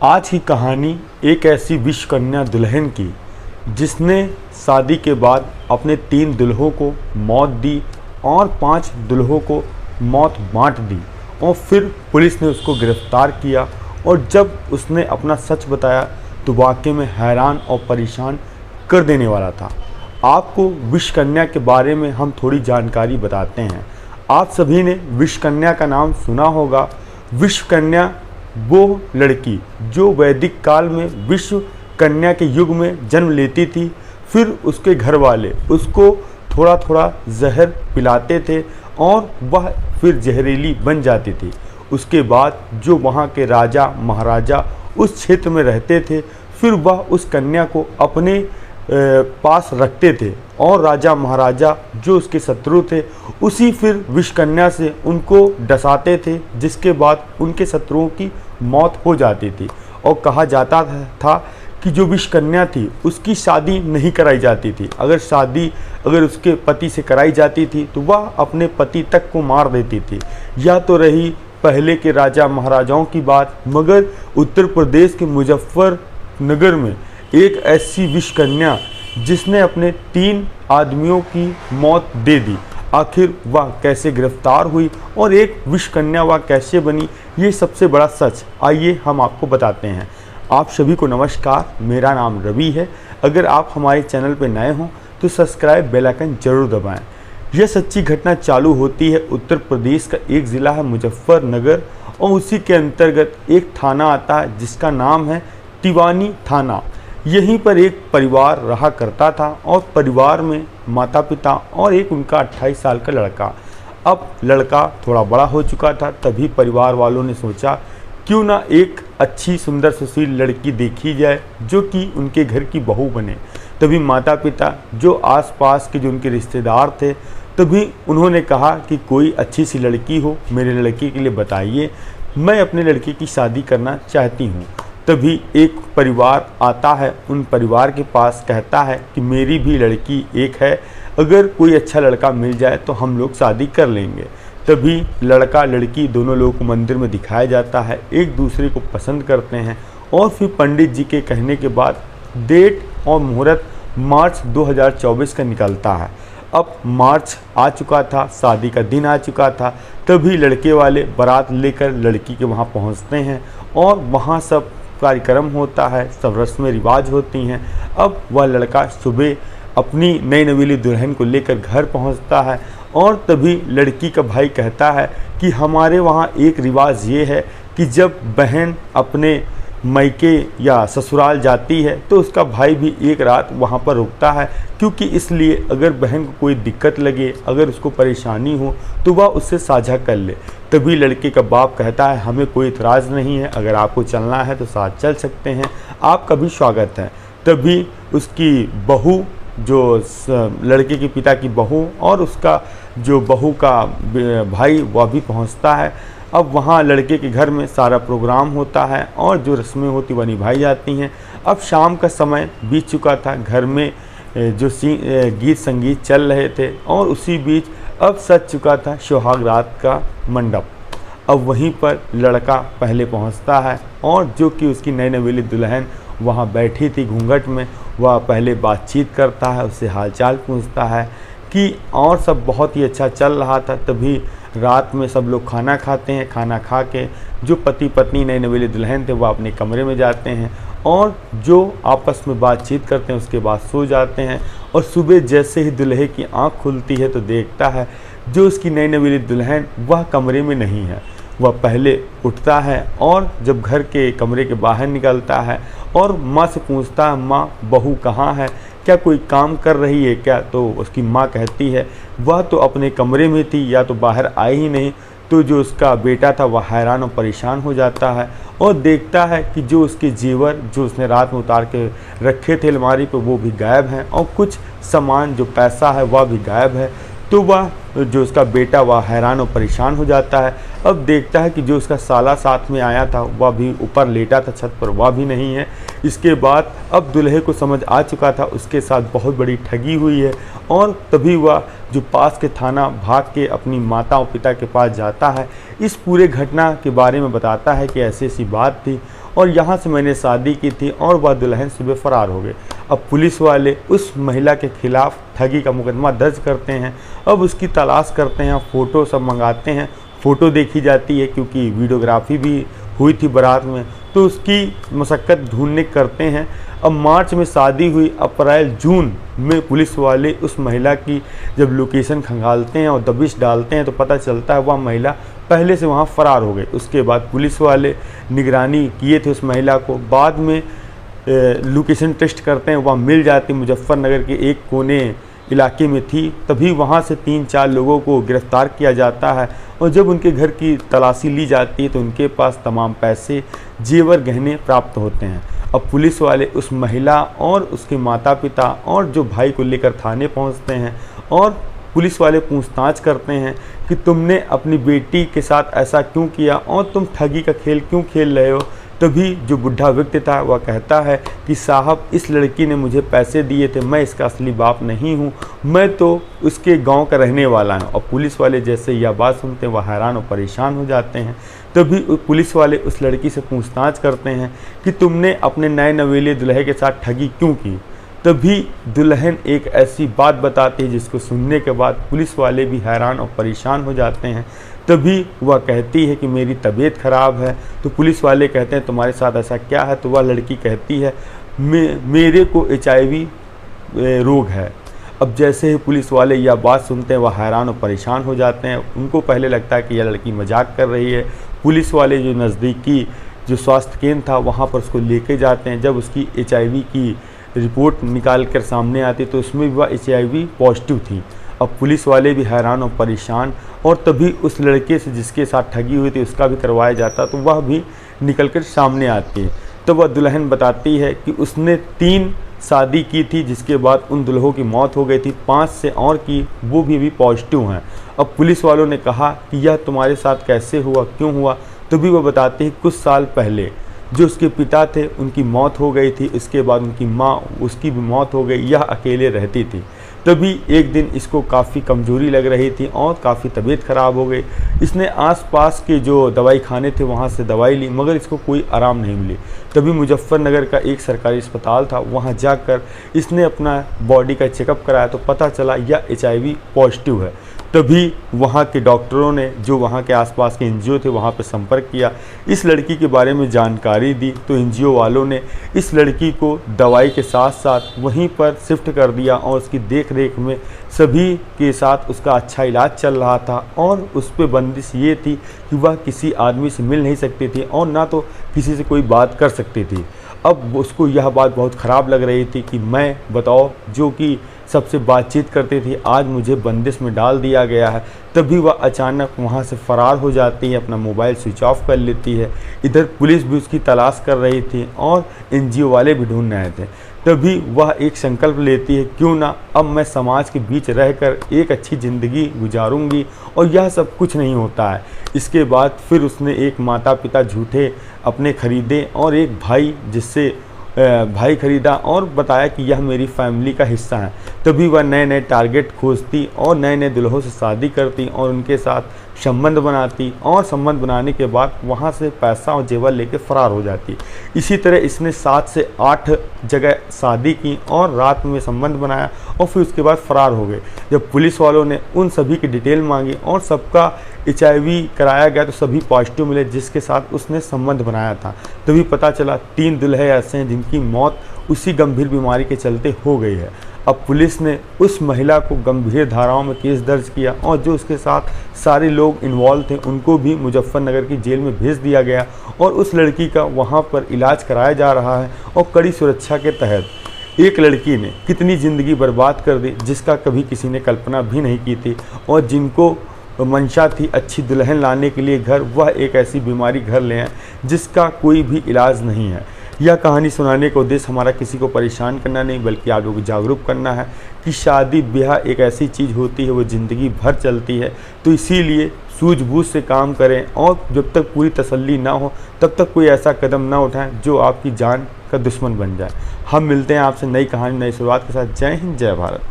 आज की कहानी एक ऐसी विश्व कन्या दुल्हन की जिसने शादी के बाद अपने 3 दुल्हों को मौत दी और 5 दुल्हों को मौत बांट दी और फिर पुलिस ने उसको गिरफ्तार किया। और जब उसने अपना सच बताया तो वाकई में हैरान और परेशान कर देने वाला था। आपको विश्व कन्या के बारे में हम थोड़ी जानकारी बताते हैं। आप सभी ने विश्व कन्या का नाम सुना होगा। विश्व कन्या वो लड़की जो वैदिक काल में विश्व कन्या के युग में जन्म लेती थी, फिर उसके घर वाले उसको थोड़ा थोड़ा जहर पिलाते थे और वह फिर जहरीली बन जाती थी। उसके बाद जो वहाँ के राजा महाराजा उस क्षेत्र में रहते थे, फिर वह उस कन्या को अपने पास रखते थे और राजा महाराजा जो उसके शत्रु थे उसी फिर विश्व कन्या से उनको डसाते थे, जिसके बाद उनके शत्रुओं की मौत हो जाती थी। और कहा जाता था कि जो विश्व कन्या थी उसकी शादी नहीं कराई जाती थी। अगर शादी उसके पति से कराई जाती थी तो वह अपने पति तक को मार देती थी। यह तो रही पहले के राजा महाराजाओं की बात, मगर उत्तर प्रदेश के मुजफ्फरनगर में एक ऐसी विश्व कन्या जिसने अपने 3 आदमियों की मौत दे दी। आखिर वह कैसे गिरफ्तार हुई और एक विश्व कन्या वह कैसे बनी, ये सबसे बड़ा सच आइए हम आपको बताते हैं। आप सभी को नमस्कार, मेरा नाम रवि है। अगर आप हमारे चैनल पर नए हों तो सब्सक्राइब बेल आइकन जरूर दबाएं। यह सच्ची घटना चालू होती है उत्तर प्रदेश का एक ज़िला है मुजफ्फरनगर और उसी के अंतर्गत एक थाना आता है जिसका नाम है तिवानी थाना। यहीं पर एक परिवार रहा करता था और परिवार में माता पिता और एक उनका 28 साल का लड़का। अब लड़का थोड़ा बड़ा हो चुका था, तभी परिवार वालों ने सोचा क्यों ना एक अच्छी सुंदर सुशील लड़की देखी जाए जो कि उनके घर की बहू बने। तभी माता पिता जो आसपास के जो उनके रिश्तेदार थे, तभी उन्होंने कहा कि कोई अच्छी सी लड़की हो मेरे लड़के के लिए बताइए, मैं अपने लड़के की शादी करना चाहती हूँ। तभी एक परिवार आता है उन परिवार के पास, कहता है कि मेरी भी लड़की एक है, अगर कोई अच्छा लड़का मिल जाए तो हम लोग शादी कर लेंगे। तभी लड़का लड़की दोनों लोगों को मंदिर में दिखाया जाता है, एक दूसरे को पसंद करते हैं और फिर पंडित जी के कहने के बाद डेट और मुहूर्त मार्च 2024 का निकलता है। अब मार्च आ चुका था, शादी का दिन आ चुका था। तभी लड़के वाले बारात लेकर लड़की के वहाँ पहुँचते हैं और वहाँ सब कार्यक्रम होता है, सब रस्में रिवाज होती हैं। अब वह लड़का सुबह अपनी नई नवेली दुल्हन को लेकर घर पहुंचता है और तभी लड़की का भाई कहता है कि हमारे वहाँ एक रिवाज ये है कि जब बहन अपने मायके या ससुराल जाती है तो उसका भाई भी एक रात वहाँ पर रुकता है, क्योंकि इसलिए अगर बहन को कोई दिक्कत लगे, अगर उसको परेशानी हो तो वह उससे साझा कर ले। तभी लड़के का बाप कहता है हमें कोई इतराज़ नहीं है, अगर आपको चलना है तो साथ चल सकते हैं, आपका भी स्वागत है। तभी उसकी बहू, जो लड़के के पिता की बहू और उसका जो बहू का भाई, वह भी पहुंचता है। अब वहां लड़के के घर में सारा प्रोग्राम होता है और जो रस्में होती वह निभाई जाती हैं। अब शाम का समय बीत चुका था, घर में जो गीत संगीत चल रहे थे और उसी बीच अब सज चुका था सुहाग रात का मंडप। अब वहीं पर लड़का पहले पहुंचता है और जो कि उसकी नई नवेली दुल्हन वहां बैठी थी घूंघट में, वह पहले बातचीत करता है, उससे हालचाल पूछता है कि और सब बहुत ही अच्छा चल रहा था। तभी रात में सब लोग खाना खाते हैं। खाना खा के जो पति पत्नी नई नवेली दुल्हन थे वह अपने कमरे में जाते हैं और जो आपस में बातचीत करते हैं उसके बाद सो जाते हैं। और सुबह जैसे ही दुल्हे की आंख खुलती है तो देखता है जो उसकी नई नवेली दुल्हन वह कमरे में नहीं है। वह पहले उठता है और जब घर के कमरे के बाहर निकलता है और माँ से पूछता है माँ बहू कहाँ है, क्या कोई काम कर रही है क्या? तो उसकी माँ कहती है वह तो अपने कमरे में थी, या तो बाहर आई ही नहीं। तो जो उसका बेटा था वह हैरान और परेशान हो जाता है और देखता है कि जो उसके जेवर जो उसने रात में उतार के रखे थे अलमारी पर वो भी गायब हैं और कुछ सामान जो पैसा है वह भी गायब है। तो वह जो उसका बेटा वह हैरान और परेशान हो जाता है। अब देखता है कि जो उसका साला साथ में आया था वह भी ऊपर लेटा था छत पर, वह भी नहीं है। इसके बाद अब दूल्हे को समझ आ चुका था उसके साथ बहुत बड़ी ठगी हुई है और तभी वह जो पास के थाना भाग के अपनी माता और पिता के पास जाता है। इस पूरे घटना के बारे में बताता है कि ऐसी ऐसी बात थी और यहाँ से मैंने शादी की थी और वह दुल्हन सुबह फरार हो गए। अब पुलिस वाले उस महिला के खिलाफ ठगी का मुकदमा दर्ज करते हैं। अब उसकी तलाश करते हैं, फ़ोटो सब मंगाते हैं, फ़ोटो देखी जाती है क्योंकि वीडियोग्राफी भी हुई थी बारात में, तो उसकी मशक्क़त ढूंढने करते हैं। अब मार्च में शादी हुई, अप्रैल जून में पुलिस वाले उस महिला की जब लोकेशन खंगालते हैं और दबिश डालते हैं तो पता चलता है वह महिला पहले से वहाँ फ़रार हो गई। उसके बाद पुलिस वाले निगरानी किए थे उस महिला को, बाद में लोकेशन टेस्ट करते हैं, वह मिल जाती, मुजफ्फरनगर के एक कोने इलाके में थी। तभी वहाँ से 3-4 लोगों को गिरफ्तार किया जाता है और जब उनके घर की तलाशी ली जाती है तो उनके पास तमाम पैसे, जेवर, गहने प्राप्त होते हैं। अब पुलिस वाले उस महिला और उसके माता पिता और जो भाई को लेकर थाने पहुंचते हैं और पुलिस वाले पूछताछ करते हैं कि तुमने अपनी बेटी के साथ ऐसा क्यों किया और तुम ठगी का खेल क्यों खेल रहे हो। तभी जो बुढ़ा व्यक्ति था वह कहता है कि साहब, इस लड़की ने मुझे पैसे दिए थे, मैं इसका असली बाप नहीं हूँ, मैं तो उसके गांव का रहने वाला हूँ। और पुलिस वाले जैसे यह बात सुनते हैं वह हैरान और परेशान हो जाते हैं। तभी पुलिस वाले उस लड़की से पूछताछ करते हैं कि तुमने अपने नए नवेले दुल्हे के साथ ठगी क्यों की। तभी दुल्हन एक ऐसी बात बताती है जिसको सुनने के बाद पुलिस वाले भी हैरान और परेशान हो जाते हैं। तभी वह कहती है कि मेरी तबीयत ख़राब है। तो पुलिस वाले कहते हैं तुम्हारे साथ ऐसा क्या है। तो वह लड़की कहती है मेरे को HIV रोग है। अब जैसे ही पुलिस वाले यह बात सुनते हैं वह हैरान और परेशान हो जाते हैं। उनको पहले लगता है कि यह लड़की मजाक कर रही है। पुलिस वाले जो नज़दीकी जो स्वास्थ्य केंद्र था वहाँ पर उसको लेके जाते हैं। जब उसकी HIV की रिपोर्ट निकाल कर सामने आती तो उसमें भी वह HIV पॉजिटिव थी। अब पुलिस वाले भी हैरान और परेशान, और तभी उस लड़के से जिसके साथ ठगी हुई थी उसका भी करवाया जाता तो वह भी निकल कर सामने आती है। तो वह दुल्हन बताती है कि उसने 3 शादी की थी जिसके बाद उन दुल्हों की मौत हो गई थी, 5 से और की वो भी पॉजिटिव हैं। अब पुलिस वालों ने कहा कि यह तुम्हारे साथ कैसे हुआ, क्यों हुआ। तभी वह बताती है कुछ साल पहले जो उसके पिता थे उनकी मौत हो गई थी, इसके बाद उनकी माँ, उसकी भी मौत हो गई, यह अकेले रहती थी। तभी एक दिन इसको काफ़ी कमज़ोरी लग रही थी और काफ़ी तबीयत ख़राब हो गई। इसने आसपास के जो दवाई खाने थे वहाँ से दवाई ली मगर इसको कोई आराम नहीं मिली। तभी मुजफ्फरनगर का एक सरकारी अस्पताल था, वहाँ जाकर इसने अपना बॉडी का चेकअप कराया तो पता चला यह HIV पॉजिटिव है। तभी वहाँ के डॉक्टरों ने, जो वहाँ के आसपास के NGO थे, वहाँ पर संपर्क किया, इस लड़की के बारे में जानकारी दी। तो NGO वालों ने इस लड़की को दवाई के साथ साथ वहीं पर शिफ्ट कर दिया और उसकी देख रेख में सभी के साथ उसका अच्छा इलाज चल रहा था। और उस पर बंदिश ये थी कि वह किसी आदमी से मिल नहीं सकती थी और ना तो किसी से कोई बात कर सकती थी। अब उसको यह बात बहुत ख़राब लग रही थी कि मैं, बताओ, जो कि सबसे बातचीत करती थी, आज मुझे बंदिश में डाल दिया गया है। तभी वह अचानक वहाँ से फ़रार हो जाती है, अपना मोबाइल स्विच ऑफ कर लेती है। इधर पुलिस भी उसकी तलाश कर रही थी और NGO वाले भी ढूंढ रहे थे। तभी वह एक संकल्प लेती है, क्यों ना अब मैं समाज के बीच रहकर एक अच्छी ज़िंदगी गुजारूंगी और यह सब कुछ नहीं होता है। इसके बाद फिर उसने एक माता पिता झूठे अपने ख़रीदे और एक भाई जिससे भाई ख़रीदा और बताया कि यह मेरी फैमिली का हिस्सा है। तभी वह नए नए टारगेट खोजती और नए नए दुल्हों से शादी करती और उनके साथ संबंध बनाती और संबंध बनाने के बाद वहाँ से पैसा और जेवर लेके फ़रार हो जाती। इसी तरह इसने 7 से 8 जगह शादी की और रात में संबंध बनाया और फिर उसके बाद फ़रार हो गए। जब पुलिस वालों ने उन सभी की डिटेल मांगी और सबका HIV कराया गया तो सभी पॉजिटिव मिले जिसके साथ उसने संबंध बनाया था। तभी पता चला 3 दुल्हे ऐसे हैं जिनकी मौत उसी गंभीर बीमारी के चलते हो गई है। अब पुलिस ने उस महिला को गंभीर धाराओं में केस दर्ज किया और जो उसके साथ सारे लोग इन्वॉल्व थे उनको भी मुजफ्फरनगर की जेल में भेज दिया गया और उस लड़की का वहाँ पर इलाज कराया जा रहा है। और कड़ी सुरक्षा के तहत एक लड़की ने कितनी ज़िंदगी बर्बाद कर दी जिसका कभी किसी ने कल्पना भी नहीं की थी, और जिनको मंशा थी अच्छी दुल्हन लाने के लिए घर, वह एक ऐसी बीमारी घर ले आए जिसका कोई भी इलाज नहीं है। यह कहानी सुनाने का उद्देश्य हमारा किसी को परेशान करना नहीं बल्कि आप लोगों को जागरूक करना है कि शादी ब्याह एक ऐसी चीज़ होती है वो ज़िंदगी भर चलती है। तो इसीलिए सूझबूझ से काम करें और जब तक पूरी तसल्ली ना हो तब तक कोई ऐसा कदम ना उठाएं जो आपकी जान का दुश्मन बन जाए। हम मिलते हैं आपसे नई कहानी, नई शुरुआत के साथ। जय हिंद, जय भारत।